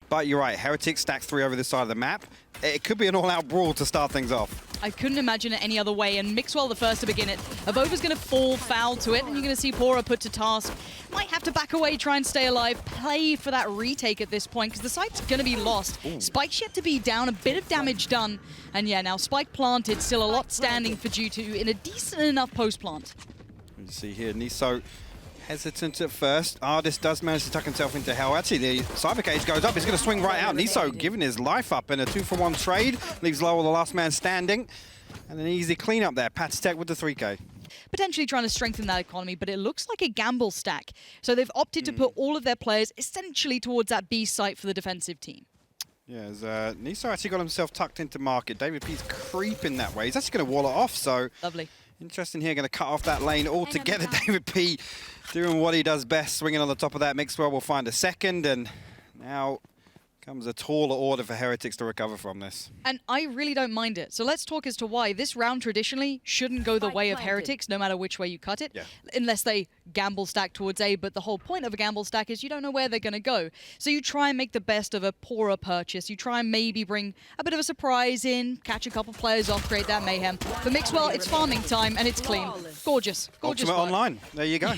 But you're right, Heretics stacks 3 over this side of the map. It could be an all-out brawl to start things off. I couldn't imagine it any other way, and Mixwell the first to begin it. AvovA's going to fall foul to it, and you're going to see pAura put to task. Might have to back away, try and stay alive, play for that retake at this point, because the site's going to be lost. Ooh. Spike's yet to be down, a bit of damage done, and yeah, now Spike planted, still a lot standing for G2 in a decent enough post-plant. You see here, nieSoW hesitant at first. Ardiis does manage to tuck himself into hell. Actually, the cyber cage goes up. He's going to swing right out. nieSoW giving his life up in a 2-for-1 trade. Leaves loWel the last man standing. And an easy cleanup there. paTiTek with the 3K. Potentially trying to strengthen that economy, but it looks like a gamble stack. So they've opted to put all of their players essentially towards that B site for the defensive team. Yeah, as nieSoW actually got himself tucked into market. davidp's creeping that way. He's actually going to wall it off, so... Lovely. Interesting here, going to cut off that lane altogether. davidp doing what he does best, swinging on the top of that. Mixwell will find a second, and now comes a taller order for Heretics to recover from this. And I really don't mind it. So let's talk as to why this round traditionally shouldn't go the way of Heretics, no matter which way you cut it, unless they gamble stack towards A. But the whole point of a gamble stack is you don't know where they're going to go. So you try and make the best of a pAura purchase. You try and maybe bring a bit of a surprise in, catch a couple players off, create that mayhem. For Mixwell, it's farming time, and it's clean. Gorgeous. Gorgeous Ultimate work. Online. There you go.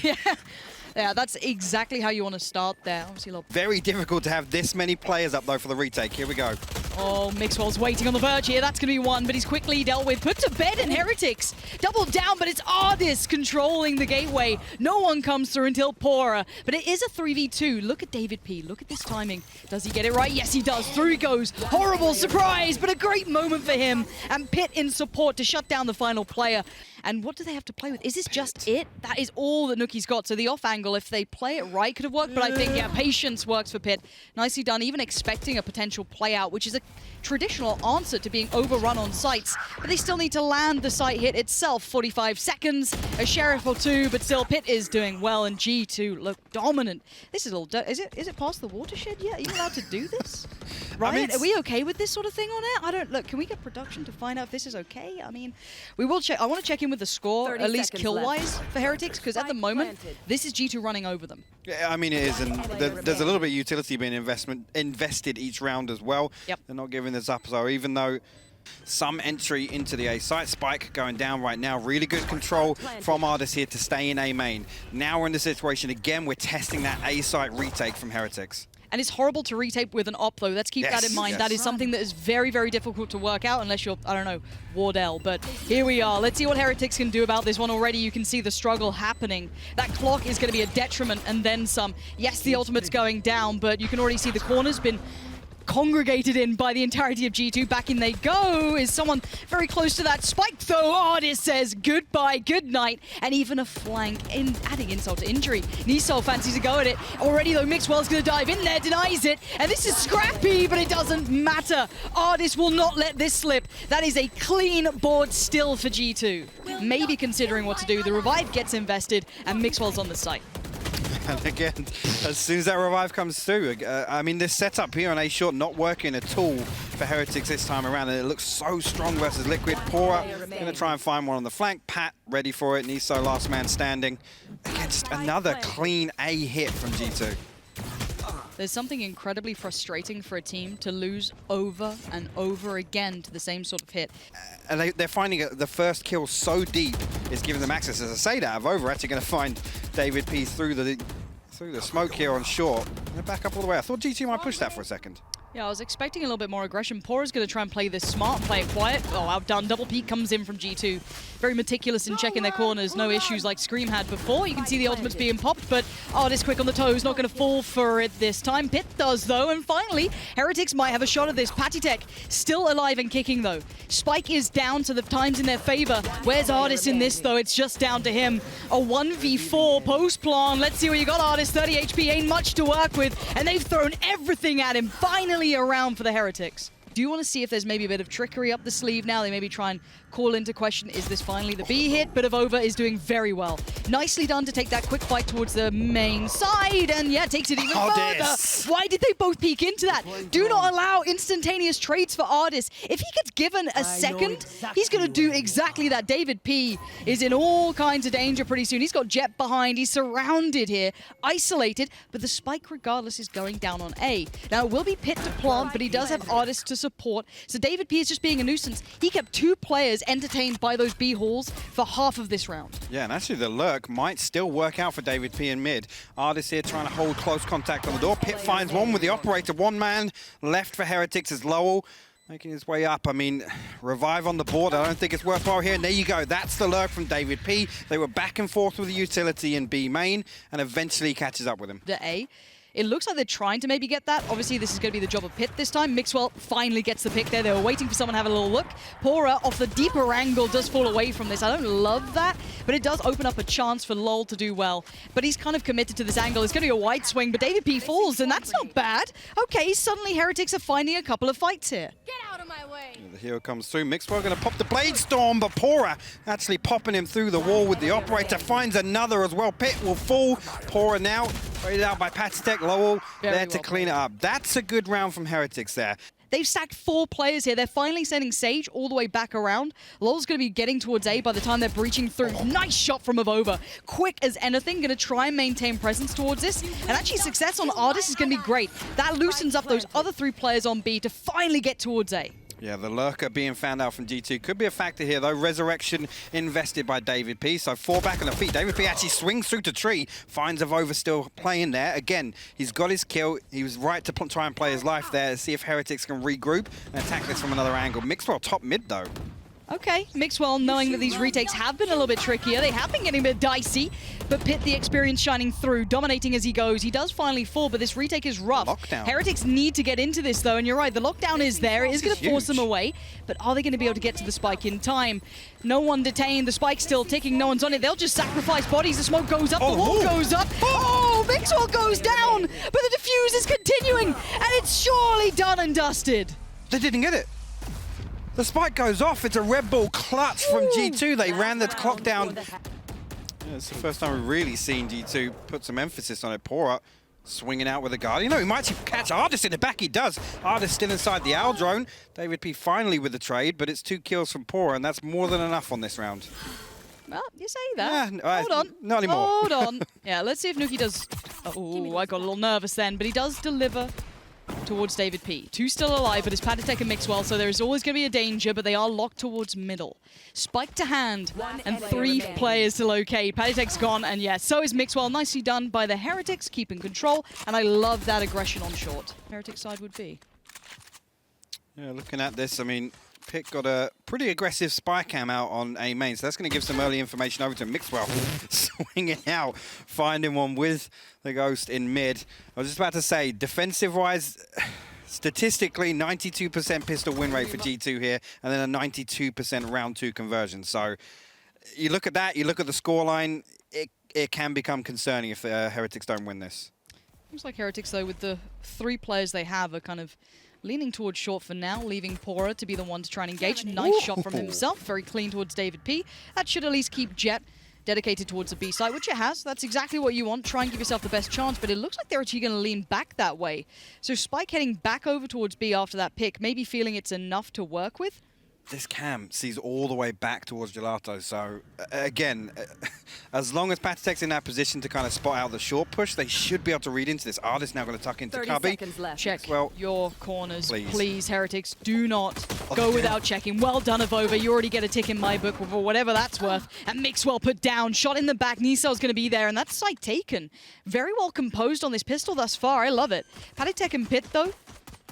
Yeah, that's exactly how you want to start there. Obviously, very difficult to have this many players up, though, for the retake. Here we go. Oh, Mixwell's waiting on the verge here. That's going to be one, but he's quickly dealt with. Put to bed in Heretics. Double down, but it's Ardiis controlling the gateway. No one comes through until pAura, but it is a 3v2. Look at davidp. Look at this timing. Does he get it right? Yes, he does. Through he goes. Horrible surprise, but a great moment for him. And Pyth in support to shut down the final player. And what do they have to play with? Is this just it? That is all that Nukkye's got. So the off angle, if they play it right, could have worked. But I think, yeah, patience works for Pyth. Nicely done, even expecting a potential play out, which is a traditional answer to being overrun on sites. But they still need to land the site hit itself. 45 seconds, a sheriff or two, but still Pyth is doing well. And G2 look dominant. This is all, is it past the watershed yet? Are you allowed to do this? Riot, are we okay with this sort of thing on it? I don't, look, can we get production to find out if this is okay? I mean, we will check. I want to check in with the score, at least kill-wise, for Heretics, because at the moment, this is G2 running over them. Yeah, I mean, it is, and there's a little bit of utility being invested each round as well. Yep. They're not giving this up, so even though some entry into the A site, Spike going down right now, really good control from Ardiis here to stay in A main. Now we're in the situation again, we're testing that A site retake from Heretics. And it's horrible to retake with an op, though. Let's keep that in mind. That is something that is very, very difficult to work out unless you're, I don't know, Wardell. But here we are. Let's see what Heretics can do about this one. Already you can see the struggle happening. That clock is going to be a detriment and then some. Yes, the ultimate's going down, but you can already see the corner's been congregated in by the entirety of G2. Back in they go. Is someone very close to that spike, though? Ardiis says goodbye, good night, and even a flank, adding insult to injury. nieSoW fancies a go at it. Already, though, Mixwell's going to dive in there, denies it, and this is scrappy, but it doesn't matter. Ardiis will not let this slip. That is a clean board still for G2. Maybe considering what to do. The revive gets invested, and Mixwell's on the site. And again, as soon as that revive comes through, I mean, this setup here on A short not working at all for Heretics this time around, and it looks so strong versus Liquid. pAura going to try and find one on the flank. Pat ready for it. nieSoW last man standing. Against another clean A hit from G2. There's something incredibly frustrating for a team to lose over and over again to the same sort of hit. And they're finding the first kill so deep is giving them access. As I say that, AvovA actually going to find davidp through the smoke here on short. They're back up all the way. I thought G2 might push that for a second. Yeah, I was expecting a little bit more aggression. pAura's going to try and play this smart, play it quiet. Oh, outdone. Double peek comes in from G2. Very meticulous in checking their corners. No issues like Scream had before. You can see the ultimates being popped, but Ardiis quick on the toes. Not going to fall for it this time. Pyth does, though, and finally, Heretics might have a shot at this. paTiTek still alive and kicking, though. Spike is down, so the time's in their favor. Where's Ardiis in this, though? It's just down to him. A 1v4 post-plan. Let's see what you got, Ardiis. 30 HP, ain't much to work with, and they've thrown everything at him. Finally around for the Heretics. Do want to see if there's maybe a bit of trickery up the sleeve now. They maybe try and call into question, is this finally the B hit? But AvovA is doing very well. Nicely done to take that quick fight towards the main side, and yeah, takes it even further. Why did they both peek into that? Do not allow instantaneous trades for Ardiis. If he gets given a second, he's going to do exactly that. davidp is in all kinds of danger pretty soon. He's got Jet behind, he's surrounded here, isolated, but the spike regardless is going down on A. Now it will be Pit to plant, but he does have Ardiis to support, so davidp is just being a nuisance. He kept 2 players entertained by those B halls for half of this round. Yeah, and actually the lurk might still work out for davidp in mid. Ardiis here trying to hold close contact on the door. Pit finds one with the operator. 1 man left for Heretics as loWel making his way up. I mean, revive on the board. I don't think it's worthwhile here. And there you go. That's the lurk from davidp. They were back and forth with the utility in B main and eventually catches up with him. The A. It looks like they're trying to maybe get that. Obviously, this is going to be the job of Pit this time. Mixwell finally gets the pick there. They were waiting for someone to have a little look. pAura, off the deeper angle, does fall away from this. I don't love that, but it does open up a chance for loWel to do well. But he's kind of committed to this angle. It's going to be a wide swing, but davidp falls, and that's not bad. Okay, suddenly Heretics are finding a couple of fights here. Get out of my way. The hero comes through. Mixwell going to pop the Blade Storm, but pAura actually popping him through the wall with the operator. Finds another as well. Pit will fall. pAura now traded out by paTiTek. loWel there to clean it up. That's a good round from Heretics there. They've sacked 4 players here. They're finally sending Sage all the way back around. loWel's going to be getting towards A by the time they're breaching through. Nice shot from AvovA. Quick as anything, going to try and maintain presence towards this. And actually success on Ardiis is going to be great. That loosens up those other 3 players on B to finally get towards A. Yeah, the lurker being found out from G2 could be a factor here, though. Resurrection invested by davidp, so 4 back on the feet. davidp actually swings through to tree, finds AvovA still playing there. Again, he's got his kill. He was right to try and play his life there, see if Heretics can regroup and attack this from another angle. Mixwell top mid, though. Okay, Mixwell, knowing that these retakes have been a little bit trickier, they have been getting a bit dicey, but Pit, the experience shining through, dominating as he goes. He does finally fall, but this retake is rough. Lockdown. Heretics need to get into this, though, and you're right, the lockdown is there. It is going to force them away, but are they going to be able to get to the spike in time? No one detained, the spike's still ticking, no one's on it. They'll just sacrifice bodies, the smoke goes up, the wall goes up. Oh, Mixwell goes down, but the defuse is continuing, and it's surely done and dusted. They didn't get it. The spike goes off. It's a Red Bull clutch from G2. They ran the clock down. Yeah, it's the first time we've really seen G2 put some emphasis on it. pAura swinging out with a guard. You know, he might catch Ardiis in the back. He does. Ardiis still inside the owl drone. davidp finally with the trade, but it's 2 kills from pAura, and that's more than enough on this round. Well, you say that. Yeah, Hold on. Not anymore. Hold on. Yeah, let's see if Nukkye does... Oh, I got a little nervous then, but he does deliver towards davidp. 2 still alive, but it's paTiTek and Mixwell, so there's always going to be a danger, but they are locked towards middle. Spike to hand, and 3 players to locate. paTiTek's gone, and yeah, so is Mixwell. Nicely done by the Heretics, keeping control, and I love that aggression on short. Heretics side would be. Yeah, looking at this, I mean, Pit got a pretty aggressive spy cam out on A main, so that's going to give some early information over to Mixwell. Swinging out, finding one with the Ghost in mid. I was just about to say, defensive-wise, statistically, 92% pistol win rate for G2 here, and then a 92% round 2 conversion. So you look at that, you look at the scoreline, it can become concerning if Heretics don't win this. Looks like Heretics, though, with the 3 players they have, are kind of leaning towards short for now, leaving pAura to be the one to try and engage. Nice shot from himself, very clean towards davidp. That should at least keep Jet dedicated towards the B side, which it has. That's exactly what you want. Try and give yourself the best chance, but it looks like they're actually going to lean back that way. So Spike heading back over towards B after that pick, maybe feeling it's enough to work with. This cam sees all the way back towards Gelato, so again, as long as paTiTek's in that position to kind of spot out the short push, they should be able to read into this. Ardiis now going to tuck into Cubby. Check well, your corners, please. Heretics. Do not go without checking. Well done, AvovA. You already get a tick in my book for whatever that's worth. And Mixwell put down, shot in the back. nieSoW's going to be there, and that's site taken. Very well composed on this pistol thus far. I love it. paTiTek and Pit, though,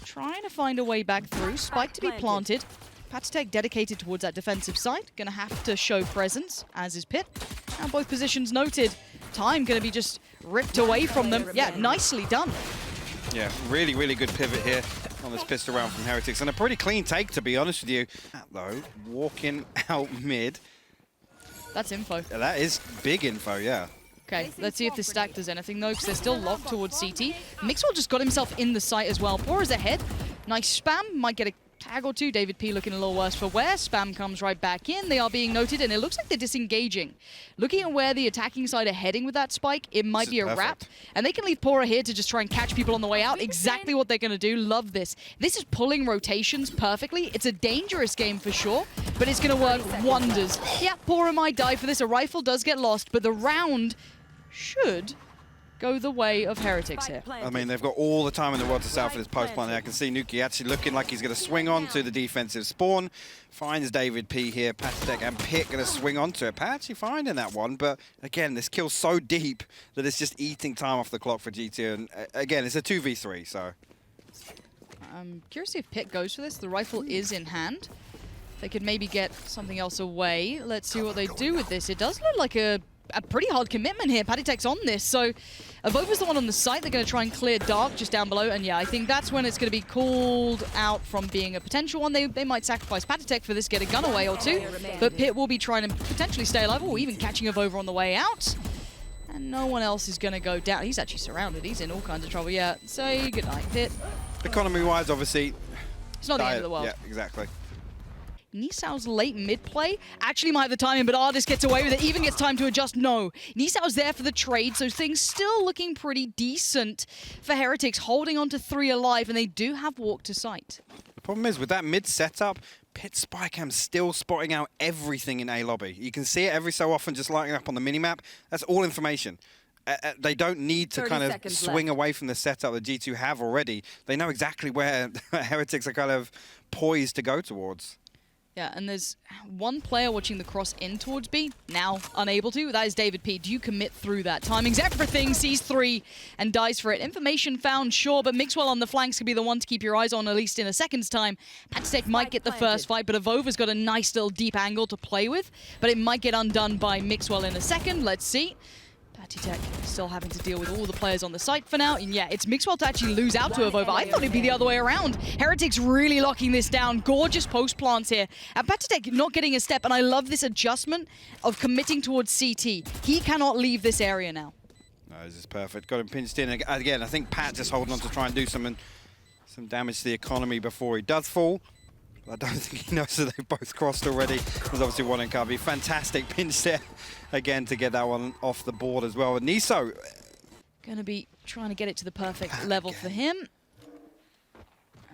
trying to find a way back through. Spike to be planted. paTiTek dedicated towards that defensive side. Going to have to show presence, as is Pit. And both positions noted. Time going to be just ripped away from them. Yeah, nicely done. Yeah, really, really good pivot here on this pistol round from Heretics. And a pretty clean take, to be honest with you. Though, walking out mid. That's info. Yeah, that is big info, yeah. Okay, let's see if this stack does anything, though, because they're still locked towards CT. Mixwell just got himself in the site as well. pAura's ahead. Nice spam. Might get a tag or two. davidp looking a little worse for wear. Spam comes right back in. They are being noted, and it looks like they're disengaging. Looking at where the attacking side are heading with that spike, it might be a wrap. And they can leave pAura here to just try and catch people on the way out. Exactly what they're going to do. Love this. This is pulling rotations perfectly. It's a dangerous game for sure, but it's going to work wonders. Yeah, pAura might die for this. A rifle does get lost, but the round should go the way of Heretics here. I mean, they've got all the time in the world to sell for this post planting. I can see Nukkye actually looking like he's going to swing on to the defensive spawn. Finds davidp here, paTiTek and Pyth going to swing onto it. Pat actually finding that one, but again, this kill's so deep that it's just eating time off the clock for G2. And again, it's a 2v3, so. I'm curious if Pyth goes for this. The rifle is in hand. They could maybe get something else away. Let's see what they do with this. It does look like a pretty hard commitment here. paTiTek's on this, so AvovA's the one on the site. They're going to try and clear Dark just down below, and yeah, I think that's when it's going to be called out from being a potential one. They might sacrifice paTiTek for this, get a gun away or two, but Pyth will be trying to potentially stay alive, or even catching AvovA on the way out. And no one else is going to go down. He's actually surrounded. He's in all kinds of trouble. Yeah, say goodnight, Pyth. Economy-wise, obviously, it's not the end of the world. Yeah, exactly. nieSoW's late mid-play actually might have the timing, but Ardiis gets away with it, even gets time to adjust. No, nieSoW's there for the trade, so things still looking pretty decent for Heretics, holding on to 3 alive, and they do have walk to sight. The problem is, with that mid setup, PitSpycam's still spotting out everything in A lobby. You can see it every so often just lighting up on the minimap. That's all information. They don't need to kind of swing away from the setup that G2 have already. They know exactly where Heretics are kind of poised to go towards. Yeah, and there's one player watching the cross in towards B, now unable to. That is davidp. Do you commit through that? Timing's everything, sees 3 and dies for it. Information found, sure, but Mixwell on the flanks could be the one to keep your eyes on, at least in a second's time. paTiTek might get the first fight, but AvovA's got a nice little deep angle to play with, but it might get undone by Mixwell in a second. Let's see. paTiTek still having to deal with all the players on the site for now. And yeah, it's Mixwell to actually lose out to AvovA. I thought it'd be the other way around. Heretics really locking this down. Gorgeous post plants here. And paTiTek not getting a step. And I love this adjustment of committing towards CT. He cannot leave this area now. No, this is perfect. Got him pinched in. Again, I think Pat just holding on to try and do some damage to the economy before he does fall. I don't think he knows that they've both crossed already. There's obviously one in Cubby. Fantastic pinch there again to get that one off the board as well. But nieSoW going to be trying to get it to the perfect level for him.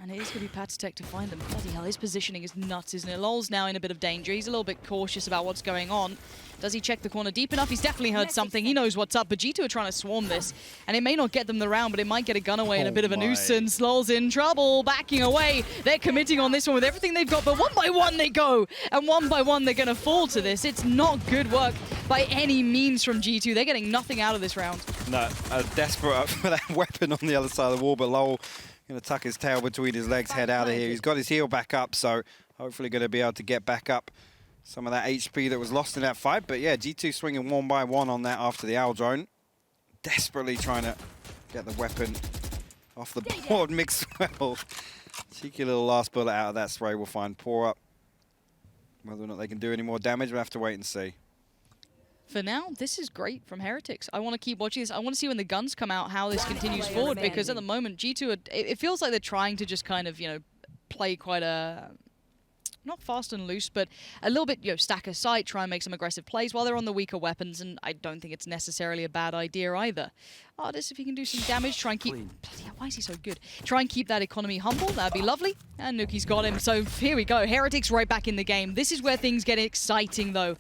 And it is going to be paTiTek to find them. Bloody hell, his positioning is nuts, isn't it? loWel's now in a bit of danger. He's a little bit cautious about what's going on. Does he check the corner deep enough? He's definitely heard something. He knows what's up, but G2 are trying to swarm this. And it may not get them the round, but it might get a gun away and a bit of a nuisance. loWel's in trouble, backing away. They're committing on this one with everything they've got, but one by one they go. And one by one they're going to fall to this. It's not good work by any means from G2. They're getting nothing out of this round. No, desperate for that weapon on the other side of the wall, but loWel going to tuck his tail between his legs, head out of here. He's got his heel back up, so hopefully going to be able to get back up some of that HP that was lost in that fight. But yeah, G2 swinging one by one on that after the owl drone. Desperately trying to get the weapon off the board. Mixwell. Cheeky little last bullet out of that spray will find pAura. Whether or not they can do any more damage, we'll have to wait and see. For now, this is great from Heretics. I want to keep watching this. I want to see when the guns come out how this continues forward, because at the moment, G2, it feels like they're trying to just kind of, you know, play quite a, not fast and loose, but a little bit, you know, stack a site, try and make some aggressive plays while they're on the weaker weapons, and I don't think it's necessarily a bad idea either. Ardiis, if he can do some damage, try and keep, bloody hell, why is he so good? Try and keep that economy humble, that'd be lovely. And Nukkye's got him, so here we go. Heretics right back in the game. This is where things get exciting, though.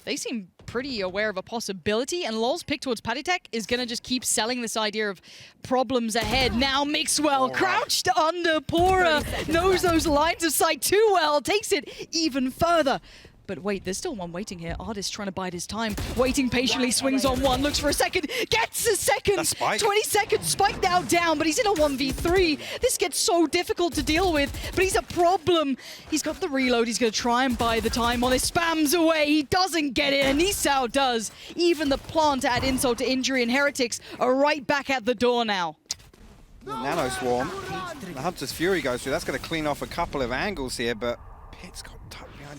They seem pretty aware of a possibility, and loWel's pick towards paTiTek is going to just keep selling this idea of problems ahead. Now Mixwell, crouched under pAura, knows those lines of sight too well, takes it even further. But wait, there's still one waiting here. Ardiis trying to bide his time, waiting patiently, swings on one, looks for a second, gets a second! 20 seconds, Spike now down, but he's in a 1v3. This gets so difficult to deal with, but he's a problem. He's got the reload, he's going to try and buy the time on it, spams away, he doesn't get it, and nieSoW does. Even the plant to add insult to injury, and Heretics are right back at the door now. The Nano Swarm, the Hunter's Fury goes through. That's going to clean off a couple of angles here, but Pyth's got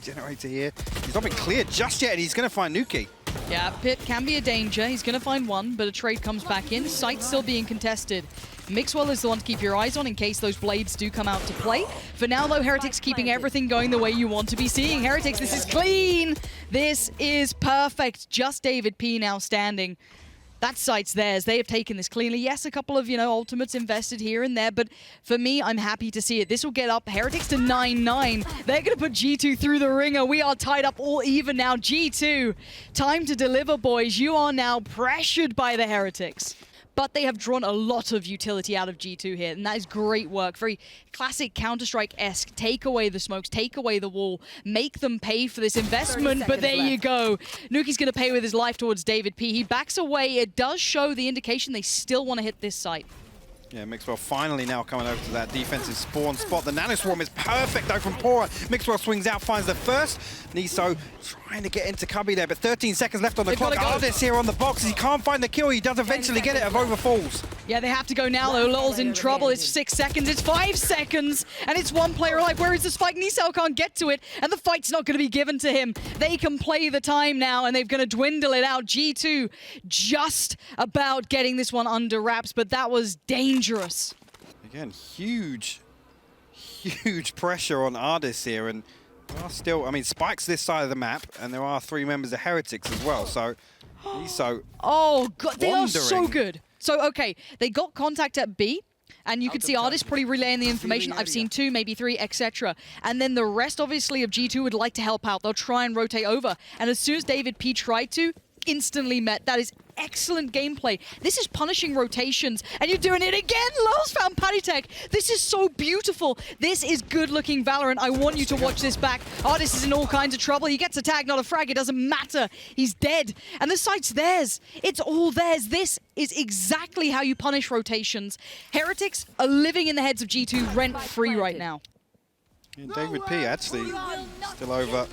generator here. He's not been cleared just yet, and he's going to find Nukkye. Yeah, Pyth can be a danger. He's going to find one, but a trade comes back in. Site still being contested. Mixwell is the one to keep your eyes on in case those blades do come out to play. For now, though, Heretics keeping everything going the way you want to be seeing. Heretics, this is clean. This is perfect. Just davidp now standing. That site's theirs. They have taken this cleanly. Yes, a couple of, ultimates invested here and there, but for me, I'm happy to see it. This will get up Heretics to 9-9. They're going to put G2 through the ringer. We are tied up all even now. G2, time to deliver, boys. You are now pressured by the Heretics. But they have drawn a lot of utility out of G2 here, and that is great work. Very classic Counter-Strike-esque. Take away the smokes, take away the wall, make them pay for this investment, but there you go. Nukkye's going to pay with his life towards davidp. He backs away. It does show the indication they still want to hit this site. Yeah, Mixwell finally now coming over to that defensive spawn spot. The nanoswarm is perfect though from pAura. Mixwell swings out, finds the first. nieSoW trying to get into Cubby there, but 13 seconds left on the clock. Ardiis here on the box. He can't find the kill. He does eventually get it. AvovA falls. Yeah, they have to go now though. loWel's in trouble. It's 6 seconds. It's 5 seconds. And it's one player alive. Where is the spike? nieSoW can't get to it. And the fight's not going to be given to him. They can play the time now and they're going to dwindle it out. G2 just about getting this one under wraps, but that was dangerous. Again, huge pressure on Ardiis here, and there are still, Spike's this side of the map, and there are 3 members of Heretics as well, so nieSoW oh, God, they are so good. So, okay, they got contact at B, and you could see Ardiis probably relaying the information. I've seen 2, maybe 3, etc. And then the rest, obviously, of G2 would like to help out. They'll try and rotate over. And as soon as davidp tried to, instantly met. That is excellent gameplay. This is punishing rotations, and you're doing it again. loWel's found paTiTek. This is so beautiful. This is good-looking Valorant. I want you to watch this back. Ardiis is in all kinds of trouble. He gets a tag, not a frag. It doesn't matter. He's dead. And the site's theirs. It's all theirs. This is exactly how you punish rotations. Heretics are living in the heads of G2 rent-free right now. Yeah, davidp actually still over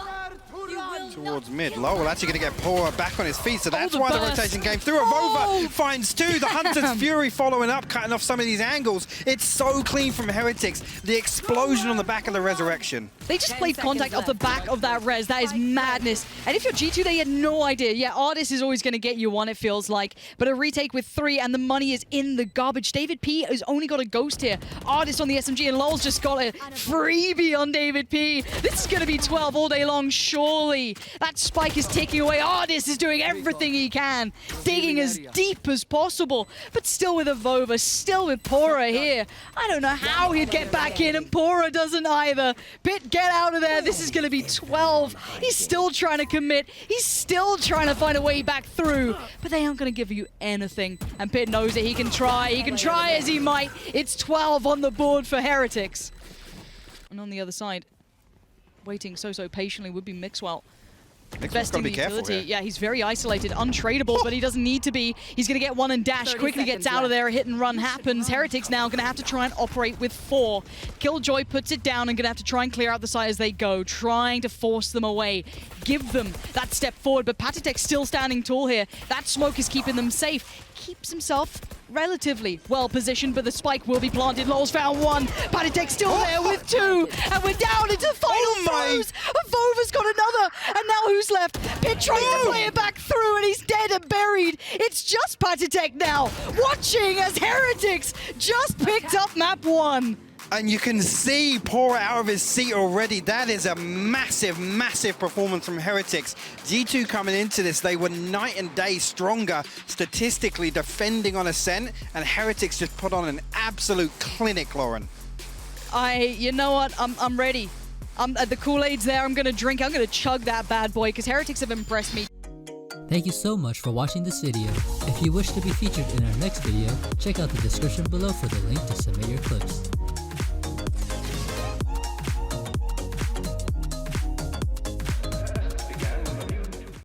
towards mid. loWel actually going to get pAura back on his feet, so that's why the rotation came through. AvovA finds 2. The Hunter's Fury following up, cutting off some of these angles. It's so clean from Heretics. The explosion on the back of the resurrection. They just played contact off the back of that res. That is madness. And if you're G2, they had no idea. Yeah, Ardiis is always going to get you one, it feels like. But a retake with 3, and the money is in the garbage. davidp has only got a ghost here. Ardiis on the SMG, and loWel's just got a freebie on davidp. This is going to be 12 all day long, surely. That spike is ticking away. Ardiis is doing everything he can, digging as deep as possible. But still with AvovA, still with pAura here. I don't know how he'd get back in, and pAura doesn't either. pit, get out of there. This is going to be 12. He's still trying to commit. He's still trying to find a way back through. But they aren't going to give you anything. And pit knows that he can try. He can try as he might. It's 12 on the board for Heretics. And on the other side, waiting so patiently would be Mixwell. Investing the utility. Yeah, he's very isolated, untradeable, but he doesn't need to be. He's going to get 1 and dash, quickly gets out of there, a hit and run happens. Heretics now going to have to try and operate with 4. Killjoy puts it down and going to have to try and clear out the site as they go, trying to force them away. Give them that step forward, but paTiTek still standing tall here. That smoke is keeping them safe. Keeps himself relatively well positioned, but the spike will be planted. loWel's found 1. paTiTek still there with 2. And we're down into final throws. AvovA's got another. And now who's left? pit trying to play it back through, and he's dead and buried. It's just paTiTek now, watching as Heretics just picked up map 1. And you can see pAura out of his seat already. That is a massive performance from Heretics. G2 coming into this, they were night and day stronger statistically defending on Ascent, and Heretics just put on an absolute clinic, Lauren. You know what? I'm ready. The Kool-Aid's there. I'm going to drink. I'm going to chug that bad boy because Heretics have impressed me. Thank you so much for watching this video. If you wish to be featured in our next video, check out the description below for the link to submit your clips.